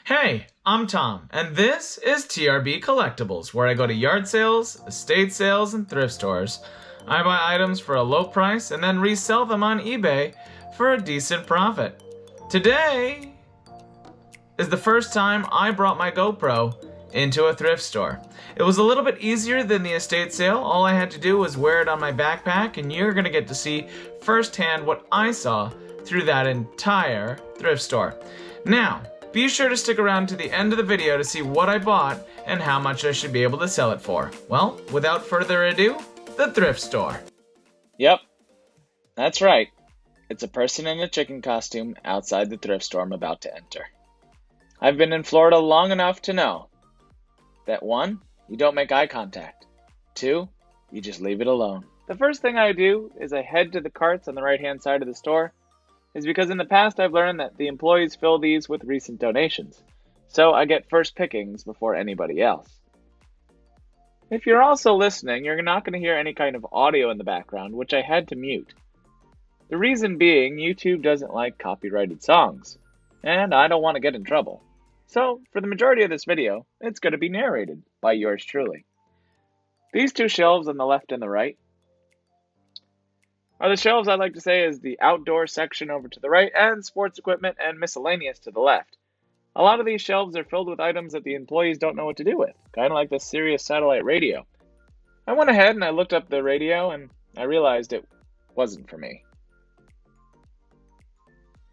Hey, I'm Tom, and this is TRBCollectibles, where I go to yard sales, estate sales, and thrift stores. I buy items for a low price and then resell them on eBay for a decent profit. Today is the first time I brought my GoPro into a thrift store. It was a little bit easier than the estate sale. All I had to do was wear it on my backpack, and you're going to get to see firsthand what I saw through that entire thrift store. Now, be sure to stick around to the end of the video to see what I bought and how much I should be able to sell it for. Well, without further ado, the thrift store. Yep, that's right. It's a person in a chicken costume outside the thrift store I'm about to enter. I've been in Florida long enough to know that 1, you don't make eye contact. 2, you just leave it alone. The first thing I do is I head to the carts on the right-hand side of the store, is because in the past I've learned that the employees fill these with recent donations, so I get first pickings before anybody else. If you're also listening, you're not going to hear any kind of audio in the background, which I had to mute. The reason being, YouTube doesn't like copyrighted songs, and I don't want to get in trouble. So, for the majority of this video, it's going to be narrated by yours truly. These two shelves on the left and the right are the shelves I like to say is the outdoor section over to the right and sports equipment and miscellaneous to the left. A lot of these shelves are filled with items that the employees don't know what to do with, kind of like the Sirius satellite radio. I went ahead and I looked up the radio and I realized it wasn't for me.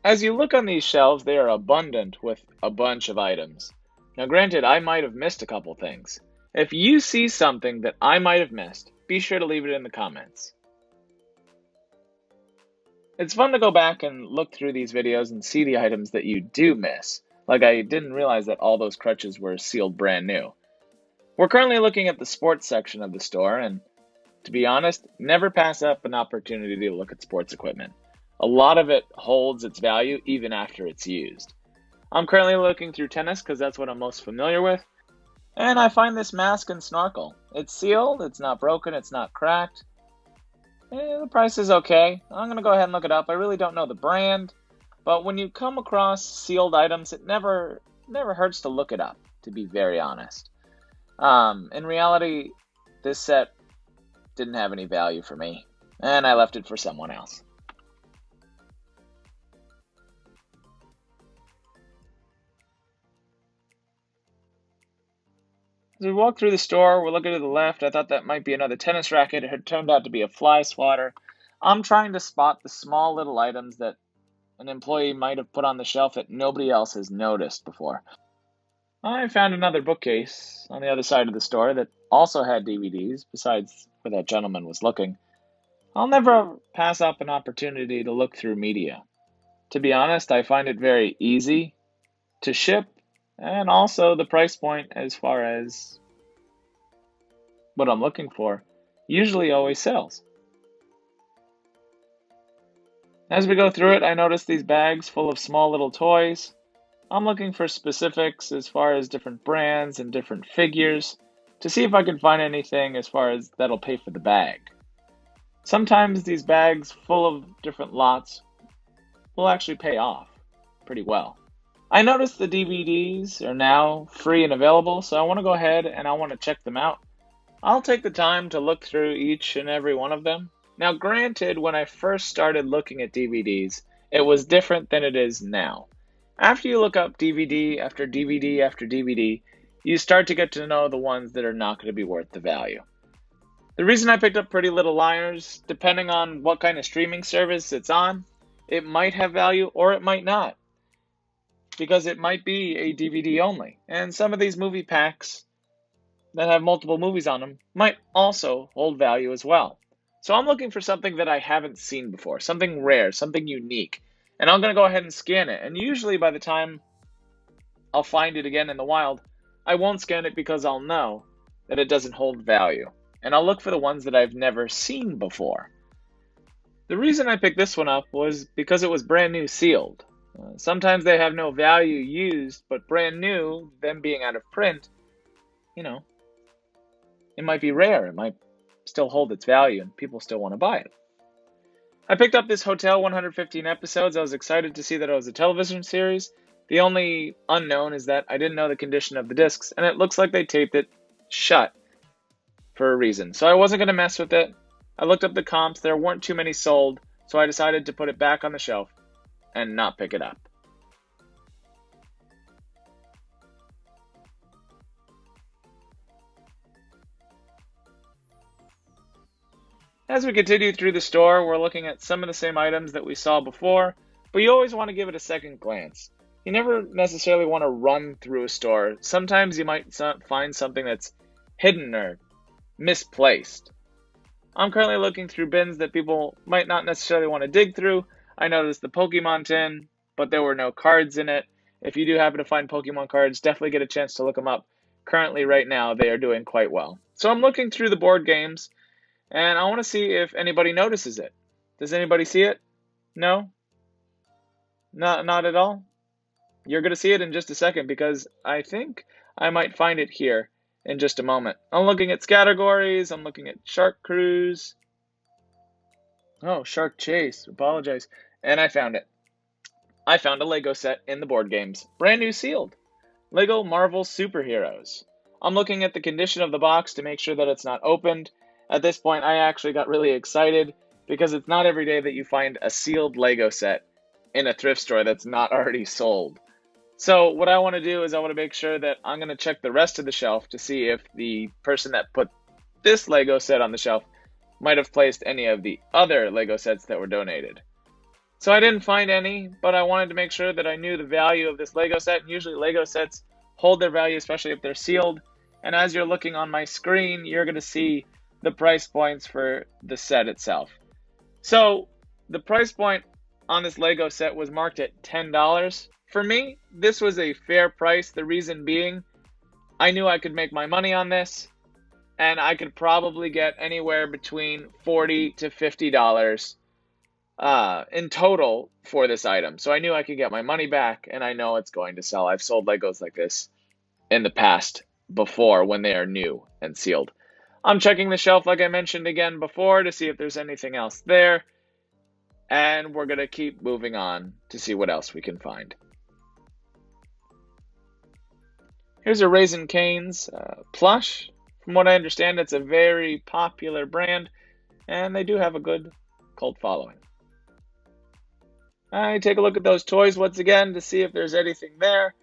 As you look on these shelves, they are abundant with a bunch of items. Now granted, I might have missed a couple things. If you see something that I might have missed, be sure to leave it in the comments. It's fun to go back and look through these videos and see the items that you do miss. Like I didn't realize that all those crutches were sealed brand new. We're currently looking at the sports section of the store, and to be honest, never pass up an opportunity to look at sports equipment. A lot of it holds its value even after it's used. I'm currently looking through tennis because that's what I'm most familiar with, and I find this mask and snorkel. It's sealed, it's not broken, it's not cracked. The price is okay. I'm going to go ahead and look it up. I really don't know the brand, but when you come across sealed items, it never hurts to look it up, to be very honest. In reality, this set didn't have any value for me, and I left it for someone else. As we walk through the store, we're looking to the left. I thought that might be another tennis racket. It had turned out to be a fly swatter. I'm trying to spot the small little items that an employee might have put on the shelf that nobody else has noticed before. I found another bookcase on the other side of the store that also had DVDs, besides where that gentleman was looking. I'll never pass up an opportunity to look through media. To be honest, I find it very easy to ship, and also the price point as far as what I'm looking for usually always sells. As we go through it, I notice these bags full of small little toys. I'm looking for specifics as far as different brands and different figures to see if I can find anything as far as that'll pay for the bag. Sometimes these bags full of different lots will actually pay off pretty well. I noticed the DVDs are now free and available, so I want to go ahead and I want to check them out. I'll take the time to look through each and every one of them. Now granted, when I first started looking at DVDs, it was different than it is now. After you look up DVD after DVD after DVD, you start to get to know the ones that are not going to be worth the value. The reason I picked up Pretty Little Liars, depending on what kind of streaming service it's on, it might have value or it might not, because it might be a DVD only. And some of these movie packs that have multiple movies on them might also hold value as well. So I'm looking for something that I haven't seen before, something rare, something unique. And I'm going to go ahead and scan it. And usually by the time I'll find it again in the wild, I won't scan it because I'll know that it doesn't hold value. And I'll look for the ones that I've never seen before. The reason I picked this one up was because it was brand new sealed. Sometimes they have no value used, but brand new, them being out of print, it might be rare. It might still hold its value and people still want to buy it. I picked up this Hotel 115 episodes. I was excited to see that it was a television series. The only unknown is that I didn't know the condition of the discs, and it looks like they taped it shut for a reason. So I wasn't going to mess with it. I looked up the comps. There weren't too many sold, so I decided to put it back on the shelf and not pick it up. As we continue through the store, we're looking at some of the same items that we saw before, but you always want to give it a second glance. You never necessarily want to run through a store. Sometimes you might find something that's hidden or misplaced. I'm currently looking through bins that people might not necessarily want to dig through. I noticed the Pokemon tin, but there were no cards in it. If you do happen to find Pokemon cards, definitely get a chance to look them up. Currently, right now, they are doing quite well. So I'm looking through the board games, and I want to see if anybody notices it. Does anybody see it? No? Not at all? You're going to see it in just a second because I think I might find it here in just a moment. I'm looking at categories. I'm looking at Shark Cruise. Oh, Shark Chase. Apologize. And I found it. I found a Lego set in the board games. Brand new sealed. Lego Marvel Superheroes. I'm looking at the condition of the box to make sure that it's not opened. At this point, I actually got really excited because it's not every day that you find a sealed Lego set in a thrift store that's not already sold. So what I want to do is I want to make sure that I'm going to check the rest of the shelf to see if the person that put this Lego set on the shelf might have placed any of the other Lego sets that were donated. So I didn't find any, but I wanted to make sure that I knew the value of this Lego set. And usually Lego sets hold their value, especially if they're sealed. And as you're looking on my screen, you're going to see the price points for the set itself. So the price point on this Lego set was marked at $10. For me, this was a fair price. The reason being, I knew I could make my money on this, and I could probably get anywhere between $40 to $50 in total for this item. So I knew I could get my money back, and I know it's going to sell. I've sold Legos like this in the past before when they are new and sealed. I'm checking the shelf like I mentioned again before to see if there's anything else there. And we're going to keep moving on to see what else we can find. Here's a Raising Cane's plush. From what I understand, it's a very popular brand, and they do have a good cult following. I take a look at those toys once again to see if there's anything there.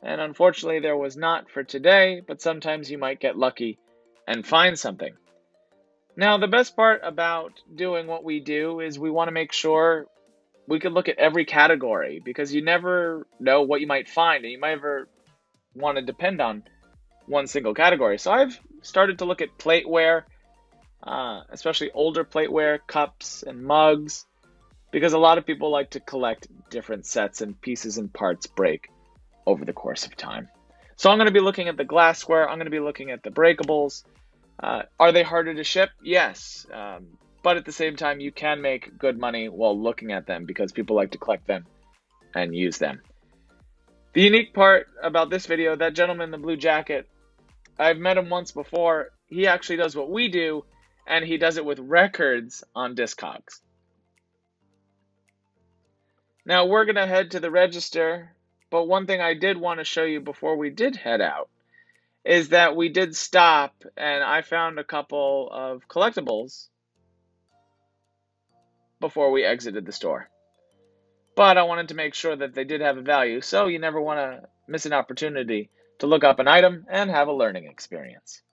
And unfortunately, there was not for today, but sometimes you might get lucky and find something. Now, the best part about doing what we do is we want to make sure we can look at every category because you never know what you might find, and you might ever want to depend on one single category. So I've started to look at plateware, especially older plateware, cups and mugs, because a lot of people like to collect different sets and pieces and parts break over the course of time. So I'm going to be looking at the glassware. I'm going to be looking at the breakables. Are they harder to ship? Yes. But at the same time, you can make good money while looking at them because people like to collect them and use them. The unique part about this video, that gentleman in the blue jacket, I've met him once before. He actually does what we do, and he does it with records on Discogs. Now we're going to head to the register, but one thing I did want to show you before we did head out is that we did stop, and I found a couple of collectibles before we exited the store. But I wanted to make sure that they did have a value, so you never want to miss an opportunity to look up an item and have a learning experience.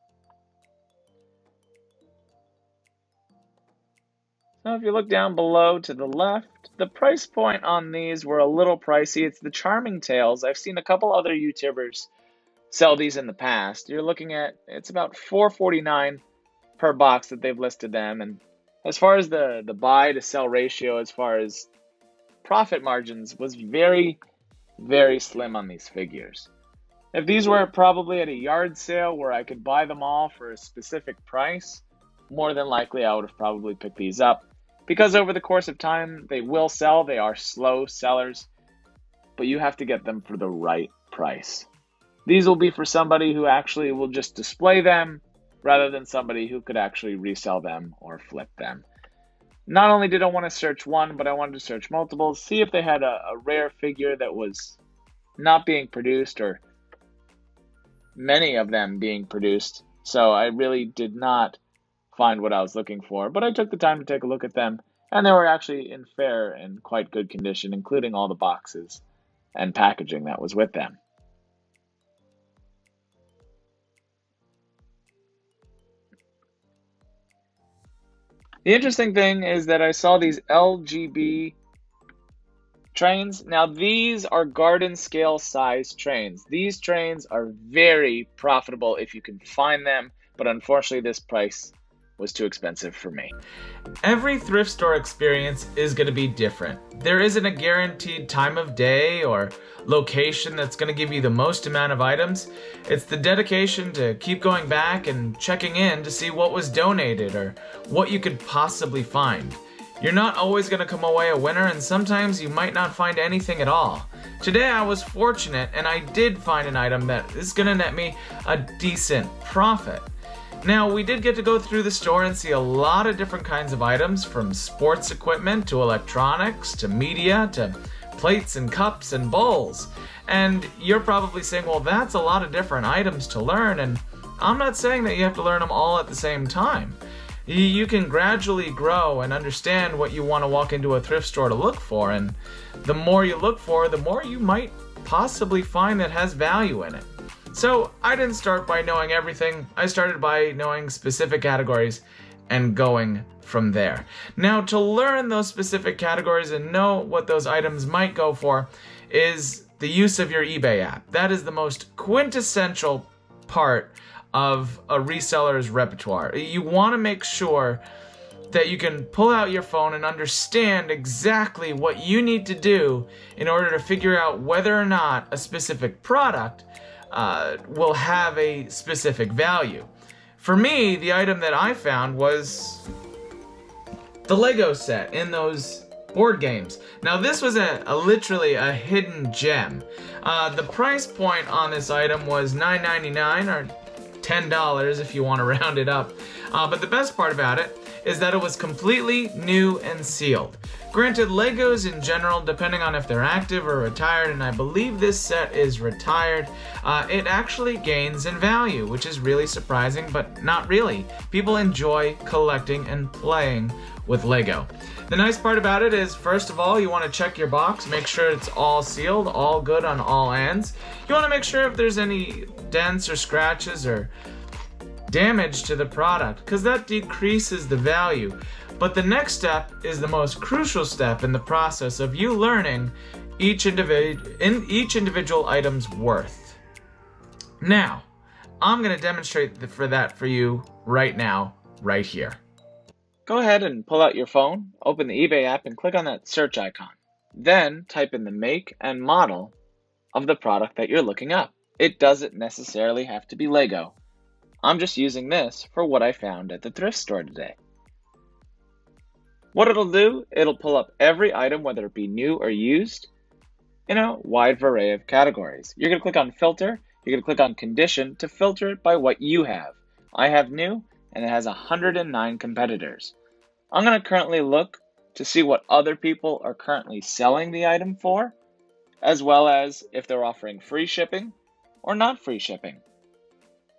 So if you look down below to the left, the price point on these were a little pricey. It's the Charming Tales. I've seen a couple other YouTubers sell these in the past. You're looking at, it's about $4.49 per box that they've listed them. And as far as the buy to sell ratio, as far as profit margins, was very, very slim on these figures. If these were probably at a yard sale where I could buy them all for a specific price, more than likely I would have probably picked these up. Because over the course of time, they will sell. They are slow sellers, but you have to get them for the right price. These will be for somebody who actually will just display them rather than somebody who could actually resell them or flip them. Not only did I want to search one, but I wanted to search multiples, see if they had a rare figure that was not being produced, or many of them being produced. So I really did not find what I was looking for, but I took the time to take a look at them, and they were actually in fair and quite good condition, including all the boxes and packaging that was with them. The interesting thing is that I saw these LGB trains. Now these are garden scale size trains. These trains are very profitable if you can find them, but unfortunately this price was too expensive for me. Every thrift store experience is going to be different. There isn't a guaranteed time of day or location that's going to give you the most amount of items. It's the dedication to keep going back and checking in to see what was donated or what you could possibly find. You're not always going to come away a winner, and sometimes you might not find anything at all. Today I was fortunate and I did find an item that is going to net me a decent profit. Now, we did get to go through the store and see a lot of different kinds of items, from sports equipment to electronics to media to plates and cups and bowls. And you're probably saying, well, that's a lot of different items to learn, and I'm not saying that you have to learn them all at the same time. You can gradually grow and understand what you want to walk into a thrift store to look for, and the more you look for, the more you might possibly find that has value in it. So I didn't start by knowing everything. I started by knowing specific categories and going from there. Now, to learn those specific categories and know what those items might go for is the use of your eBay app. That is the most quintessential part of a reseller's repertoire. You want to make sure that you can pull out your phone and understand exactly what you need to do in order to figure out whether or not a specific product will have a specific value. For me, the item that I found was the Lego set in those board games. Now this was literally a hidden gem. The price point on this item was $9.99 or $10 if you want to round it up. But the best part about it is that it was completely new and sealed. Granted, Legos in general, depending on if they're active or retired, and I believe this set is retired, it actually gains in value, which is really surprising, but not really. People enjoy collecting and playing with Lego. The nice part about it is, first of all, you want to check your box, make sure it's all sealed, all good on all ends. You want to make sure if there's any dents or scratches or damage to the product, because that decreases the value. But the next step is the most crucial step in the process of you learning each individual item's worth. Now, I'm going to demonstrate that for you right now, right here. Go ahead and pull out your phone, open the eBay app, and click on that search icon. Then type in the make and model of the product that you're looking up. It doesn't necessarily have to be Lego. I'm just using this for what I found at the thrift store today. What it'll do, it'll pull up every item, whether it be new or used, in a wide array of categories. You're going to click on filter, you're going to click on condition to filter it by what you have. I have new, and it has 109 competitors. I'm going to currently look to see what other people are currently selling the item for, as well as if they're offering free shipping or not free shipping.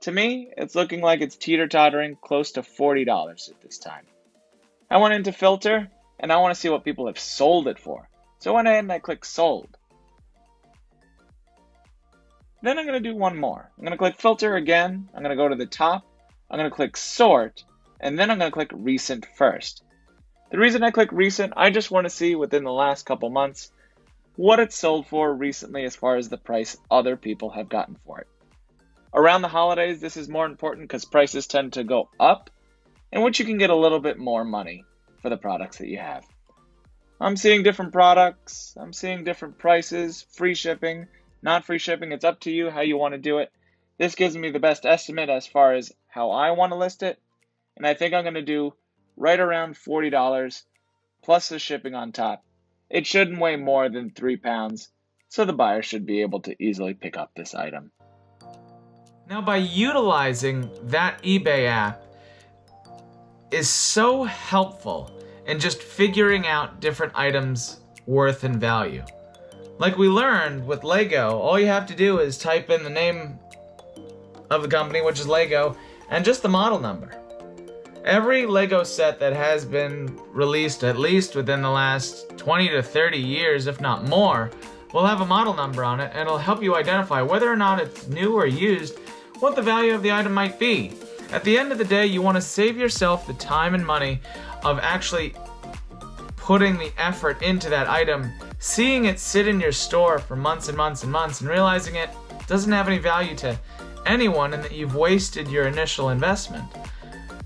To me, it's looking like it's teeter-tottering close to $40 at this time. I went into filter, and I want to see what people have sold it for. So I went ahead and I clicked sold. Then I'm going to do one more. I'm going to click filter again. I'm going to go to the top. I'm going to click sort, and then I'm going to click recent first. The reason I click recent, I just want to see within the last couple months what it's sold for recently as far as the price other people have gotten for it. Around the holidays, this is more important because prices tend to go up, in which you can get a little bit more money for the products that you have. I'm seeing different products, I'm seeing different prices, free shipping, not free shipping. It's up to you how you want to do it. This gives me the best estimate as far as how I want to list it, and I think I'm going to do right around $40 plus the shipping on top. It shouldn't weigh more than 3 pounds, so the buyer should be able to easily pick up this item. Now, by utilizing that eBay app is so helpful in just figuring out different items' worth and value. Like we learned with Lego, all you have to do is type in the name of the company, which is Lego, and just the model number. Every Lego set that has been released, at least within the last 20 to 30 years, if not more, will have a model number on it, and it'll help you identify whether or not it's new or used, what the value of the item might be. At the end of the day, you want to save yourself the time and money of actually putting the effort into that item, seeing it sit in your store for months and months and months, and realizing it doesn't have any value to anyone and that you've wasted your initial investment.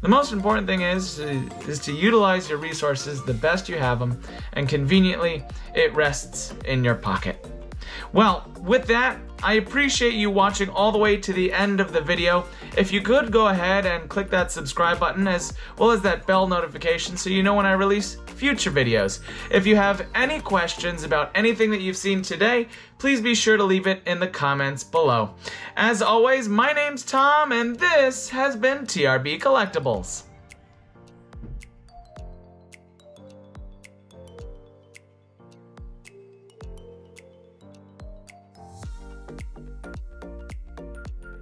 The most important thing is to utilize your resources the best you have them, and conveniently, it rests in your pocket. Well, with that, I appreciate you watching all the way to the end of the video. If you could go ahead and click that subscribe button as well as that bell notification so you know when I release future videos. If you have any questions about anything that you've seen today, please be sure to leave it in the comments below. As always, my name's Tom, and this has been TRB Collectibles.